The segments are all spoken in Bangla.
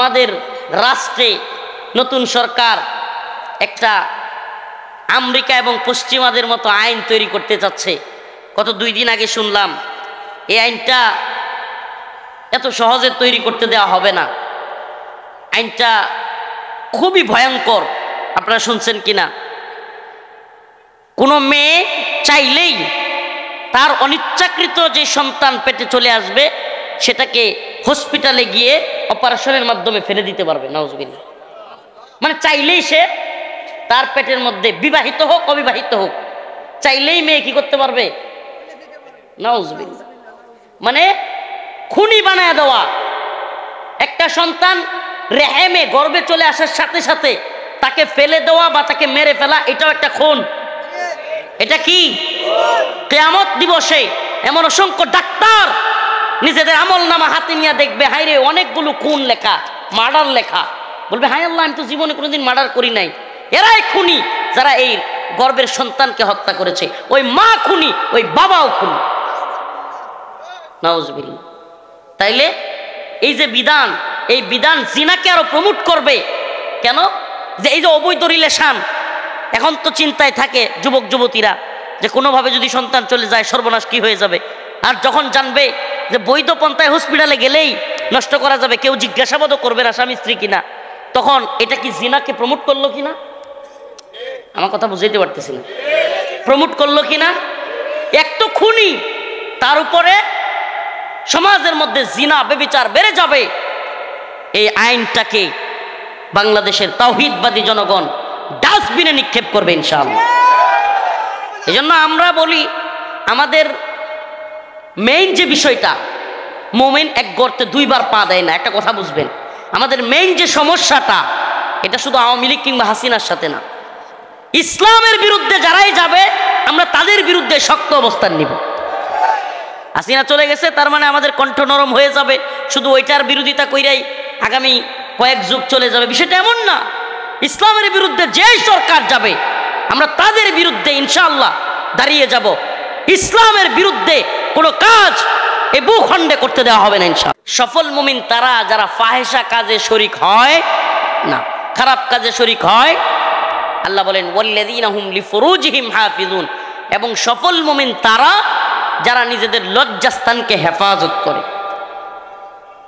আমাদের রাষ্ট্রে নতুন সরকার একটা আমেরিকা এবং পশ্চিমাদের মতো আইন তৈরি করতে যাচ্ছে। গত 2 দিন আগে শুনলাম এই আইনটা এত সহজে তৈরি করতে দেওয়া হবে না। আইনটা খুবই ভয়ঙ্কর। আপনারা শুনছেন কিনা? কোনো মেয়ে চাইলেই তার অনিচ্ছাকৃত যে সন্তান পেটে চলে আসবে সেটাকে হসপিটালে গিয়ে অপারেশনের মাধ্যমে ফেলে দিতে পারবে। নাউজুবিল্লাহ। মানে চাইলেই সে তার পেটের মধ্যে বিবাহিত হোক অবিবাহিত হোক চাইলেই মেয়ে কি করতে পারবে? নাউজুবিল্লাহ। মানে খুনি বানায় দেওয়া। একটা সন্তান রেহেমে গর্ভে চলে আসার সাথে সাথে তাকে ফেলে দেওয়া বা তাকে মেরে ফেলা এটাও একটা খুন। এটা কি? কিয়ামত দিবসে এমন অসংখ্য ডাক্তার নিজেদের আমল নামা হাতে নিয়ে দেখবে, হায় রে অনেকগুলো খুন লেখা, মার্ডার লেখা, বলবে হায় আল্লাহ আমি তো জীবনে কোনোদিন মার্ডার করি নাই। এরাই খুনি যারা এই গর্ভের সন্তানকে হত্যা করেছে। ওই মা খুনি, ওই বাবাও খুনি। নাউজুবিল্লাহ। তাইলে এই যে বিধান, এই বিধান জিনাকে আরো প্রমোট করবে। কেন? যে এই যে অবৈধ রিলেশন, এখন তো চিন্তায় থাকে যুবক যুবতীরা যে কোনোভাবে যদি সন্তান চলে যায় সর্বনাশ কি হয়ে যাবে। আর যখন জানবে যে বৈধ পন্থায় হসপিটালে গেলেই নষ্ট করা যাবে, কেউ জিজ্ঞাসাবাদও করবে না স্বামী স্ত্রী কিনা, তখন এটা কি জিনাকে প্রমোট করলো কিনা? আমার কথা বুঝাইতে পারতেছি না। প্রমোট করলো কিনা? এক তো খুনি, তার উপরে সমাজের মধ্যে জিনা ব্যভিচার বেড়ে যাবে। এই আইনটাকে বাংলাদেশের তাওহীদবাদী জনগণ ডাস্টবিনে নিক্ষেপ করবে ইনশাআল্লাহ। এই জন্য আমরা বলি আমাদের মেইন যে বিষয়টা, মুমিন এক গর্তে 2 বার পা দেয় না। একটা কথা বুঝবেন, আমাদের মেইন যে সমস্যাটা এটা শুধু আওয়ামী লীগ কিংবা হাসিনার সাথে না, ইসলামের বিরুদ্ধে যারাই যাবে আমরা তাদের বিরুদ্ধে শক্ত অবস্থান নিব। হাসিনা চলে গেছে তার মানে আমাদের কণ্ঠ নরম হয়ে যাবে, শুধু ওইটার বিরোধিতা কইরাই আগামী কয়েক যুগ চলে যাবে, বিষয়টা এমন না। ইসলামের বিরুদ্ধে যেই সরকার যাবে আমরা তাদের বিরুদ্ধে ইনশাআল্লাহ দাঁড়িয়ে যাব। ইসলামের বিরুদ্ধে কোনো কাজ এ ভূখণ্ডে করতে দেওয়া হবে না ইনশাআল্লাহ। সফল মুমিন তারা যারা ফাহেশা কাজে শরীক হয় না, খারাপ কাজে শরীক হয়। আল্লাহ বলেন ওয়াল্লাযীনা হুম লিফুরুজিহিম হাফিজুন, এবং সফল মুমিন তারা যারা নিজেদের লজ্জাস্থানকে হেফাজত করে।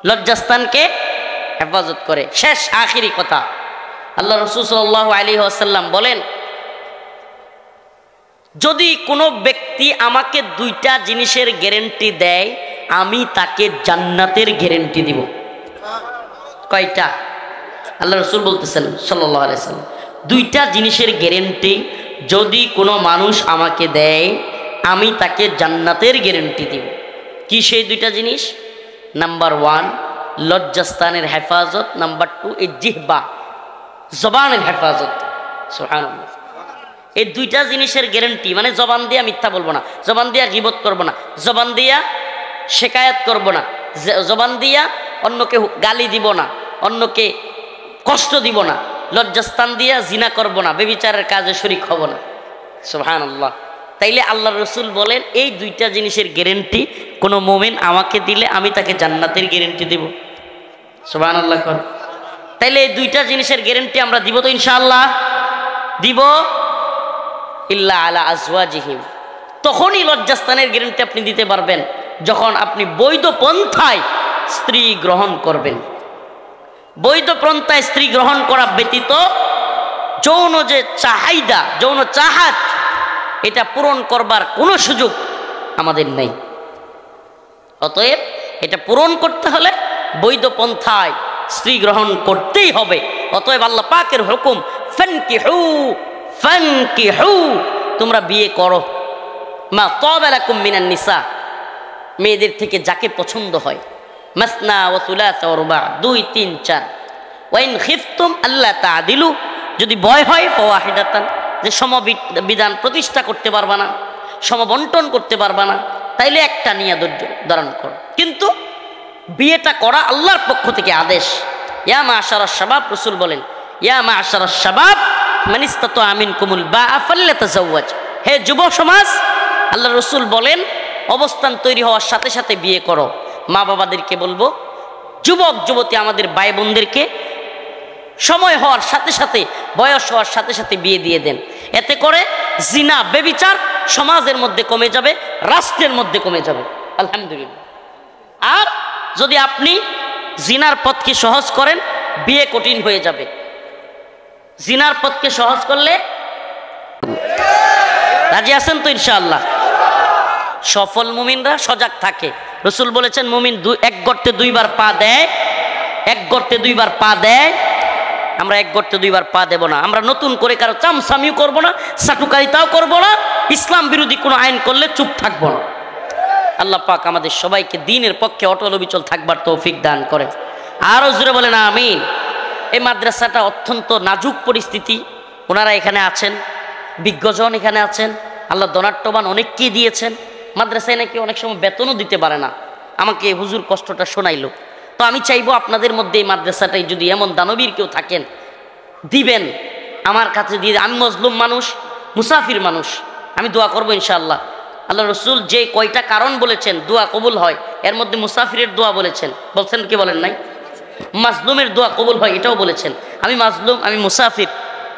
লজ্জাস্থানকে হেফাজত করে। শেষ আখিরি কথা, আল্লাহ রাসূল সাল্লাল্লাহু আলাইহি ওয়াসাল্লাম বলেন যদি কোনো ব্যক্তি আমাকে 2টা জিনিসের গ্যারান্টি দেয় আমি তাকে জান্নাতের গ্যারান্টি দিব। কয়টা? আল্লাহ রাসূল বলতেছেন সাল্লাল্লাহু আলাইহি ওয়াসাল্লাম 2টা জিনিসের গ্যারান্টি যদি কোনো মানুষ আমাকে দেয় আমি তাকে জান্নাতের গ্যারান্টি দিব। কি সেই 2টা জিনিস? নাম্বার 1 লজ্জাস্থানের হেফাজত, নাম্বার 2 এই জিহ্বা জবানের হেফাজত। সুবহানাল্লাহ। এই 2টা জিনিসের গ্যারান্টি, মানে জবান দিয়া মিথ্যা বলবো না, জবান দিয়া গীবত করব না, জবান দিয়া শিকায়াত করব না, জবান দিয়া অন্যকে গালি দিব না, অন্যকে কষ্ট দিব না, লজ্জাস্থান দিয়া জিনা করব না, ব্যভিচারের কাজে শরীক হব না। সুবহানাল্লাহ। তাইলে আল্লাহ রাসূল বলেন এই 2টা জিনিসের গ্যারান্টি কোনো মুমিন আমাকে দিলে আমি তাকে জান্নাতের গ্যারান্টি দেব। সুবহানাল্লাহ। তাইলে এই 2টা জিনিসের গ্যারান্টি আমরা দিব তো ইনশাআল্লাহ? দিব। ইল্লা আলা আজওয়াজিহিম, তখনই লজ্জাস্থানের গ্যারান্টি আপনি দিতে পারবেন যখন আপনি বৈধ পন্থায় স্ত্রী গ্রহণ করবেন। বৈধ পন্থায় স্ত্রী গ্রহণ করা ব্যতীত যৌন যে চাহিদা, যৌন চাহাত, এটা পূরণ করবার কোনো সুযোগ আমাদের নেই। অতএব এটা পূরণ করতে হলে বৈধ পন্থায় স্ত্রী গ্রহণ করতেই হবে। অতএব আল্লাহ পাকের হুকুম ফানকিহু ফানকিহু, তোমরা বিয়ে করো, মা তাবা লাকুম মিনান নিসা, মেয়েদের থেকে যাকে পছন্দ হয়, মাসনা ওয়া সুলাসা ওয়া রুবা, 2 3 4, ওয়া ইন খিফতুম আল্লা তা'দিলু, যদি ভয় হয় ফাওয়াহিদাতান, যে সমবিধান প্রতিষ্ঠা করতে পারবা না, সমবন্টন করতে পারবা না, তাইলে একটা নিয়ে ধৈর্য ধারণ করো। কিন্তু বিয়েটা করা আল্লাহর পক্ষ থেকে আদেশ। ইয়া মা'শারাশ শাবাব, রাসূল বলেন ইয়া মা'শারাশ শাবাব মান ইসতাতা মিনকুমুল বা'a ফালইতাযাওয়াজ, হে যুব সমাজ, আল্লাহ রাসূল বলেন অবস্থান তৈরি হওয়ার সাথে সাথে বিয়ে করো। মা বাবাদেরকে বলবো যুবক যুবতী আমাদের ভাই বোনদেরকে সময় হওয়ার সাথে সাথে, বয়স হওয়ার সাথে সাথে বিয়ে দিয়ে দেন। এতে করে জিনা বেবিচার সমাজের মধ্যে কমে যাবে, রাষ্ট্রের মধ্যে কমে যাবে। আলহামদুলিল্লাহ। আর যদি আপনি জিনার পথকে সহজ করেন, বিয়ে কঠিন হয়ে যাবে। জিনার পথকে সহজ করলে রাজি আছেন তো ইনশাআল্লাহ? সফল মুমিনরা সজাগ থাকে। রসুল বলেছেন মুমিন এক গর্তে দুইবার পা দেয়, এক গর্তে দুইবার পা দেয়। আমরা এক গর্তে দুইবার পা দেব না। আমরা নতুন করে কারো চামচামিও করবো না, চাটুকারিতাও করবো না, ইসলাম বিরোধী কোনো আইন করলে চুপ থাকবো না। আল্লাহ পাক আমাদের সবাইকে দ্বীনের পক্ষে অটল অবিচল থাকবার তৌফিক দান করে। আরো জোরে বলেন আমিন। এই মাদ্রাসাটা অত্যন্ত নাজুক পরিস্থিতি। ওনারা এখানে আছেন, বিজ্ঞজন এখানে আছেন, আল্লাহ ধনাট্যবান অনেককেই দিয়েছেন। মাদ্রাসায় নাকি অনেক সময় বেতনও দিতে পারে না। আমাকে হুজুর কষ্টটা শোনাইল। তো আমি চাইবো আপনাদের মধ্যে এই মাদ্রাসাটাই যদি এমন দানবীর কেউ থাকেন, দিবেন, আমার কাছে দিয়ে। আমি মজলুম মানুষ, মুসাফির মানুষ, আমি দোয়া করবো ইনশাআল্লাহ। আল্লাহ রসুল যে কয়টা কারণ বলেছেন দোয়া কবুল হয়, এর মধ্যে মুসাফিরের দোয়া বলেছেন, বলছেন কি বলেন নাই? মাজলুমের দোয়া কবুল হয় এটাও বলেছেন। আমি মাজলুম, আমি মুসাফির,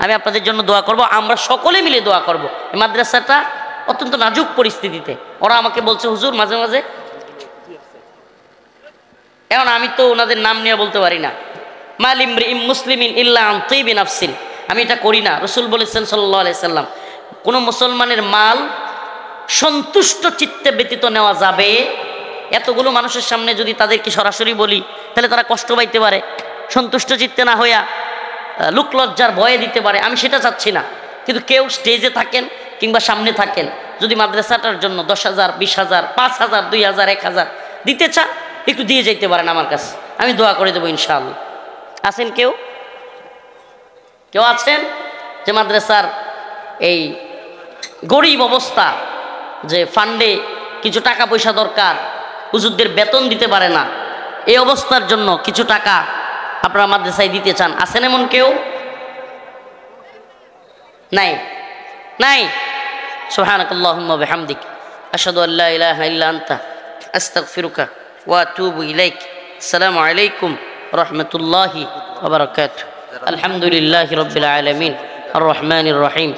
আমি আপনাদের জন্য দোয়া করব। আমরা সকলে মিলে দোয়া করব। এই মাদ্রাসাটা অত্যন্ত নাজুক পরিস্থিতিতে। ওরা আমাকে বলছে হুজুর মাঝে মাঝে, এখন আমি তো ওনাদের নাম নিয়ে বলতে পারি না, মাল ইমরিইম মুসলিমিন ইল্লা আন তিবি নাফসিন, আমি এটা করি না। রসুল বলেছেন সাল্লাল্লাহু আলাইহি সাল্লাম, কোনো মুসলমানের মাল সন্তুষ্ট চিত্তে ব্যতীত নেওয়া যাবে। এতগুলো মানুষের সামনে যদি তাদেরকে সরাসরি বলি, তাহলে তারা কষ্ট পাইতে পারে, সন্তুষ্ট চিত্তে না হইয়া লোকলজ্জার ভয়ে দিতে পারে। আমি সেটা চাচ্ছি না। কিন্তু কেউ স্টেজে থাকেন কিংবা সামনে থাকেন, যদি মাদ্রাসাটার জন্য 10,000, 20,000, 5,000, 2,000, 1,000 দিতে চান, একটু দিয়ে যেতে পারেন আমার কাছে, আমি দোয়া করে দেবো ইনশাআল্লাহ। আছেন কেউ? কেউ আছেন যে মাদ্রাসার এই গরিব অবস্থা, যে ফান্ডে কিছু টাকা পয়সা দরকার, হুজুরদের বেতন দিতে পারে না, এই অবস্থার জন্য কিছু টাকা আপনারা মাদ্রাসায় দিতে চান? আছেন এমন কেউ? নাই? নাই? সুবহানাকাল্লাহুম্মা ওয়া বিহামদিক আশহাদু আল্লা ইলাহা ইল্লা আনতা আস্তাগফিরুকা ওয়া আতুবু ইলাইক। আসসালামু আলাইকুম ওয়া রাহমাতুল্লাহি ওয়া বারাকাতুহু। আলহামদুলিল্লাহি রাব্বিল আলামিন আর রহমানির রহিম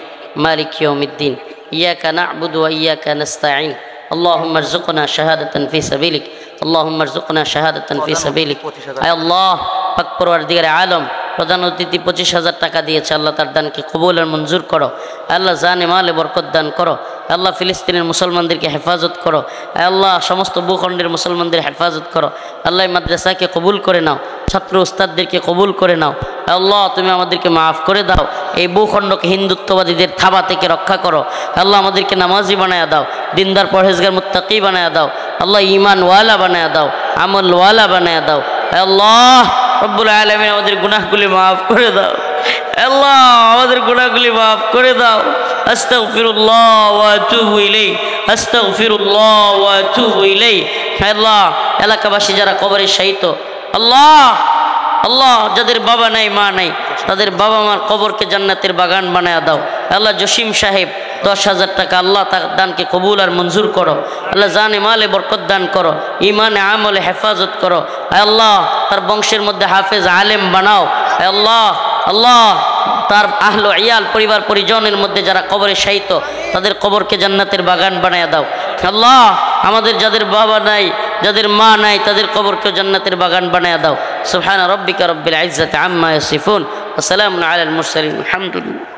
মালিক ইয়াউমিদ্দিন ইয়াকা না'বুদু ওয়া ইয়াকা নাস্তাঈন আল্লাহুম্মা আরযুকনা শাহাদাতান ফি সাবিলিক আল্লাহুম্মা আরযুকনা শাহাদাতান ফি সাবিলিক। আয় আল্লাহ পাক পরওয়ারদিগারে আলম, প্রধান অতিথি 25,000 টাকা দিয়েছে, আল্লাহ তার দানকে কবুল আর মঞ্জুর করো। আল্লাহ জানে মালে বরকত দান করো। আল্লাহ ফিলিস্তিনের মুসলমানদেরকে হেফাজত করো। আল্লাহ সমস্ত ভূখণ্ডের মুসলমানদের হেফাজত করো। আল্লাহ মাদ্রাসাকে কবুল করে নাও, ছাত্র উস্তাদদেরকে কবুল করে নাও। আল্লাহ তুমি আমাদেরকে মাফ করে দাও। এই ভূখণ্ডকে হিন্দুত্ববাদীদের থাবা থেকে রক্ষা করো। আল্লাহ আমাদেরকে নামাজি বানায়া দাও, দিনদার পরহেজগার মুত্তাকি বানায়া দাও। আল্লাহ ঈমান ওয়ালা বানায়া দাও, আমল ওয়ালা বানায়া দাও। আল্লাহ রব্বুল আলামিন আমাদের গুনাহগুলি মাফ করে দাও। আল্লাহ আমাদের গুনাহগুলি মাফ করে দাও। আস্তাগফিরুল্লাহ ওয়া আতুবু ইলাইহি, আস্তাগফিরুল্লাহ ওয়া আতুবু ইলাইহি। আল্লাহ এলাকাবাসী যারা কবরে শায়িত, আল্লাহ আল্লাহ যাদের বাবা নাই মা নাই, তাদের বাবা মার কবরকে জান্নাতের বাগান বানায়া দাও। আল্লাহ জসিম সাহেব 10,000 টাকা, আল্লাহ তার দানকে কবুল আর মঞ্জুর করো। আল্লাহ জানে মালে বরকত দান করো, ইমানে আমলে হেফাজত করো। আল্লাহ তার বংশের মধ্যে হাফেজ আলেম বানাও। আল্লাহ আল্লাহ তার আহলো ইয়াল পরিবার পরিজনের মধ্যে যারা কবরে শায়িত, তাদের কবরকে জান্নাতের বাগান বানায়া দাও। আল্লাহ আমাদের যাদের বাবা নাই, যাদের মা নাই, তাদের কবরকে জান্নাতের বাগান বানায়া দাও। সুবহানা রাব্বিকা রাব্বিল ইজ্জাতি আম্মা ইয়াসিফুন ওয়া সালামুন আলাল মুরসালিন আলহামদুলিল্লাহ।